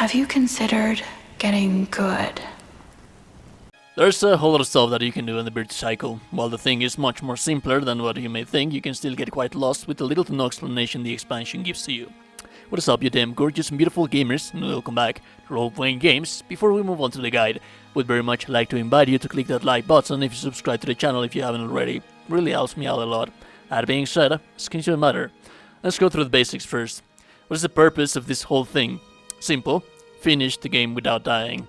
Have you considered getting good? There's a whole lot of stuff that you can do in the Virtuous cycle. While the thing is much more simpler than what you may think, you can still get quite lost with the little to no explanation the expansion gives to you. What is up, you damn gorgeous and beautiful gamers, and welcome back to role-playing games. Before we move on to the guide, would very much like to invite you to click that like button if you subscribe to the channel if you haven't already. Really helps me out a lot. That being said, let's continue the matter. Let's go through the basics first. What is the purpose of this whole thing? Simple. Finish the game without dying.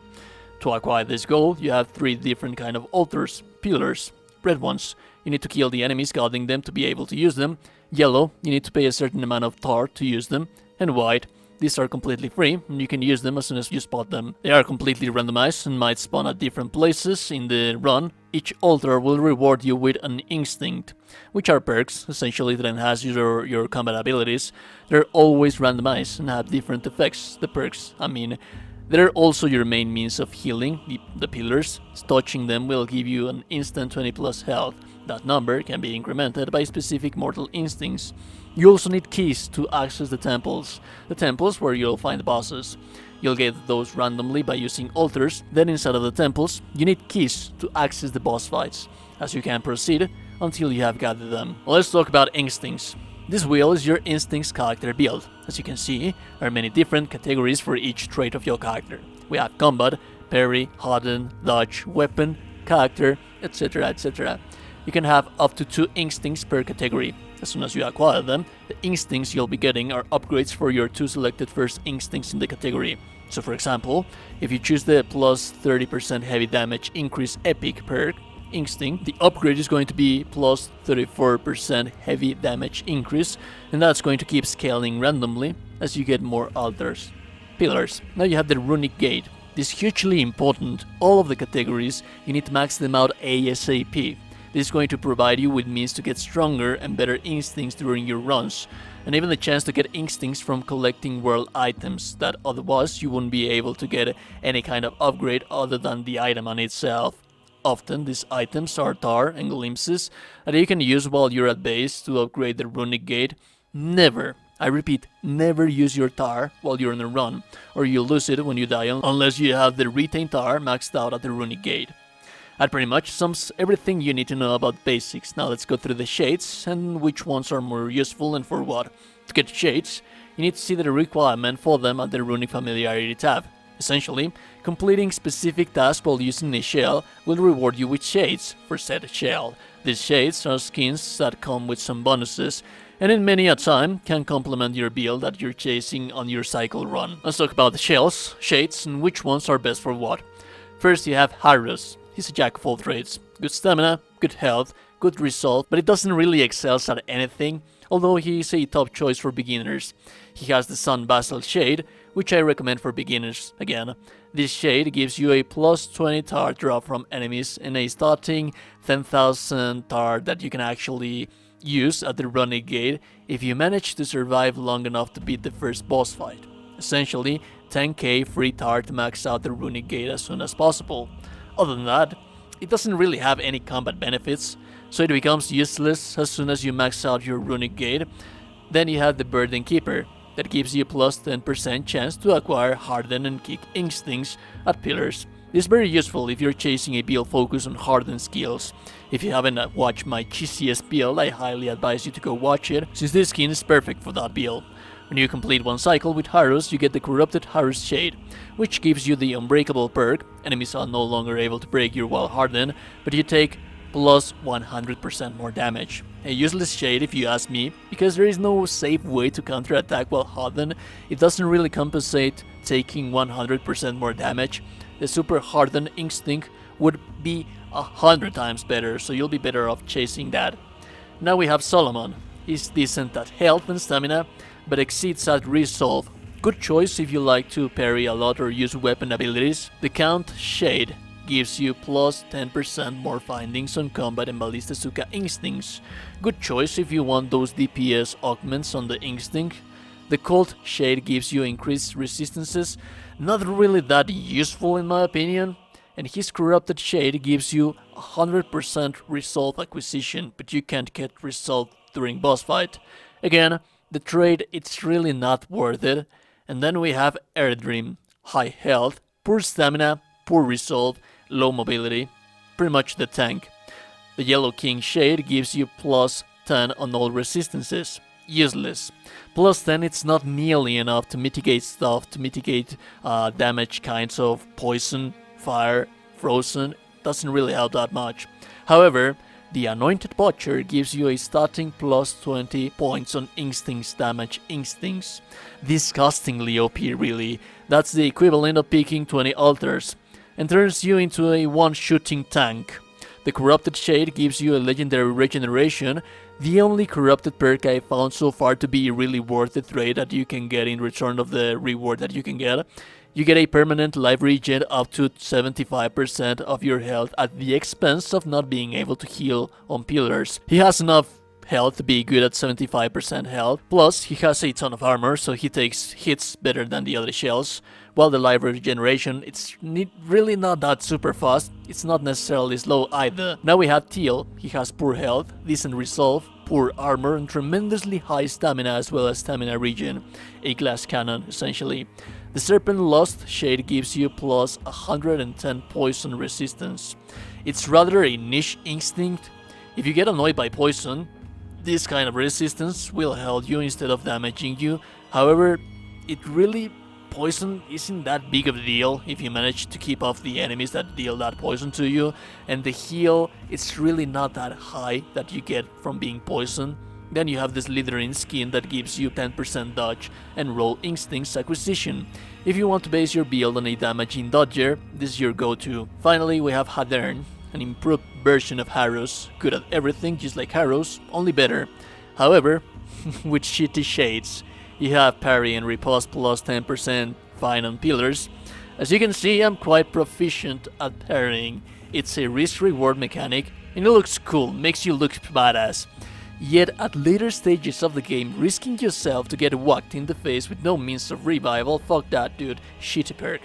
To acquire this goal, you have 3 different kind of altars. Pillars. Red ones, you need to kill the enemies guarding them to be able to use them. Yellow, you need to pay a certain amount of tar to use them. And white, these are completely free, and you can use them as soon as you spot them. They are completely randomized and might spawn at different places in the run. Each altar will reward you with an instinct, which are perks, essentially, that enhance your combat abilities. They're always randomized and have different effects, the perks, I mean. They're also your main means of healing, the pillars. Touching them will give you an instant 20 plus health. That number can be incremented by specific mortal instincts. You also need keys to access the temples where you'll find the bosses. You'll get those randomly by using altars. Then inside of the temples, you need keys to access the boss fights, as you can proceed until you have gathered them. Let's talk about instincts. This wheel is your instincts character build. As you can see, there are many different categories for each trait of your character. We have combat, parry, harden, dodge, weapon, character, etc, etc. You can have up to 2 instincts per category. As soon as you acquire them, the instincts you'll be getting are upgrades for your 2 selected first instincts in the category. So for example, if you choose the plus 30% heavy damage increase epic perk instinct, the upgrade is going to be plus 34% heavy damage increase, and that's going to keep scaling randomly as you get more altars. Pillars. Now you have the runic gate. This is hugely important. All of the categories, you need to max them out ASAP. This is going to provide you with means to get stronger and better instincts during your runs, and even the chance to get instincts from collecting world items that otherwise you wouldn't be able to get any kind of upgrade other than the item on itself. Often these items are tar and glimpses that you can use while you're at base to upgrade the runic gate. Never, I repeat, never use your tar while you're on a run, or you'll lose it when you die unless you have the retained tar maxed out at the runic gate. That pretty much sums everything you need to know about basics. Now let's go through the shades and which ones are more useful and for what. To get shades, you need to see the requirement for them at the Runic Familiarity tab. Essentially, completing specific tasks while using a shell will reward you with shades for said shell. These shades are skins that come with some bonuses, and in many a time can complement your build that you're chasing on your cycle run. Let's talk about the shells, shades, and which ones are best for what. First you have Virtuous. He's a jack of all trades. Good stamina, good health, good resolve, but he doesn't really excel at anything, although he is a top choice for beginners. He has the Sun Basalt Shade, which I recommend for beginners. Again, this shade gives you a plus 20 tar drop from enemies and a starting 10,000 tar that you can actually use at the runic gate if you manage to survive long enough to beat the first boss fight. Essentially, 10k free tar to max out the runic gate as soon as possible. Other than that, it doesn't really have any combat benefits, so it becomes useless as soon as you max out your runic gate. Then you have the Burden Keeper, that gives you plus 10% chance to acquire Harden and Kick instincts at pillars. This is very useful if you're chasing a build focused on hardened skills. If you haven't watched my cheesiest build, I highly advise you to go watch it, since this skin is perfect for that build. When you complete one cycle with Virtuous, you get the Corrupted Virtuous Shade, which gives you the Unbreakable perk. Enemies are no longer able to break you while hardened, but you take plus 100% more damage. A useless shade if you ask me, because there is no safe way to counterattack while hardened. It doesn't really compensate taking 100% more damage. The Super Hardened Instinct would be 100 times better, so you'll be better off chasing that. Now we have Solomon. He's decent at health and stamina, but exceeds at resolve. Good choice if you like to parry a lot or use weapon abilities. The Count Shade gives you plus 10% more findings on combat and Ballista Suka instincts. Good choice if you want those DPS augments on the instinct. The Cult Shade gives you increased resistances, not really that useful in my opinion. And his Corrupted Shade gives you 100% resolve acquisition, but you can't get resolve during boss fight. Again, the trade, it's really not worth it. And then we have Airdream. high health, poor stamina, poor resolve, low mobility. Pretty much the tank. The Yellow King shade gives you plus 10 on all resistances. Useless. Plus 10, it's not nearly enough to mitigate stuff, to mitigate damage kinds of poison, fire, frozen. Doesn't really help that much. However, the Anointed Butcher gives you a starting plus 20 points on instincts damage. Instincts. Disgustingly OP, really. That's the equivalent of picking 20 altars, and turns you into a one-shooting tank. The Corrupted Shade gives you a legendary regeneration, the only corrupted perk I found so far to be really worth the trade that you can get in return of the reward that you can get. You get a permanent life regen up to 75% of your health at the expense of not being able to heal on pillars. He has enough health to be good at 75% health, plus he has a ton of armor, so he takes hits better than the other shells, while the life regeneration, it's really not that super fast, it's not necessarily slow either. Now we have Teal. He has poor health, decent resolve, poor armor, and tremendously high stamina as well as stamina regen. A glass cannon, essentially. The Serpent Lust shade gives you plus 110 poison resistance. It's rather a niche instinct. If you get annoyed by poison, this kind of resistance will help you instead of damaging you. However, poison isn't that big of a deal if you manage to keep off the enemies that deal that poison to you, and the heal, it's really not that high that you get from being poisoned. Then you have this Slithering skin that gives you 10% dodge and roll instincts acquisition. If you want to base your build on a damaging dodger, this is your go-to. Finally, we have Hadern, an improved version of Harrows, good at everything just like Harrows, only better. However, with shitty shades. You have parry and riposte plus 10% fine on pillars. As you can see, I'm quite proficient at parrying. It's a risk-reward mechanic, and it looks cool, makes you look badass. Yet at later stages of the game, risking yourself to get whacked in the face with no means of revival, fuck that dude, shitty perk.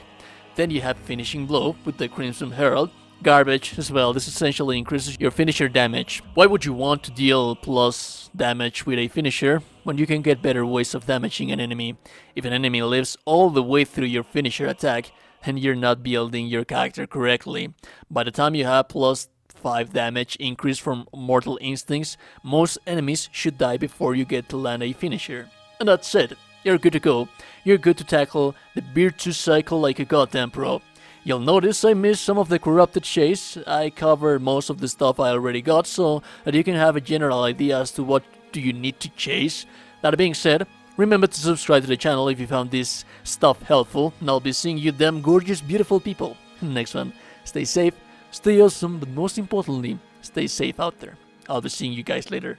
Then you have Finishing Blow with the Crimson Herald. Garbage as well, this essentially increases your finisher damage. Why would you want to deal plus damage with a finisher when you can get better ways of damaging an enemy? If an enemy lives all the way through your finisher attack, and you're not building your character correctly. By the time you have plus 5 damage increase from Mortal Instincts, most enemies should die before you get to land a finisher. And that's it, you're good to go. You're good to tackle the Virtuous cycle like a goddamn pro. You'll notice I missed some of the Corrupted Shades. I covered most of the stuff I already got, so that you can have a general idea as to what do you need to chase. That being said, remember to subscribe to the channel if you found this stuff helpful, and I'll be seeing you damn gorgeous beautiful people next one. Stay safe, stay awesome, but most importantly, stay safe out there. I'll be seeing you guys later.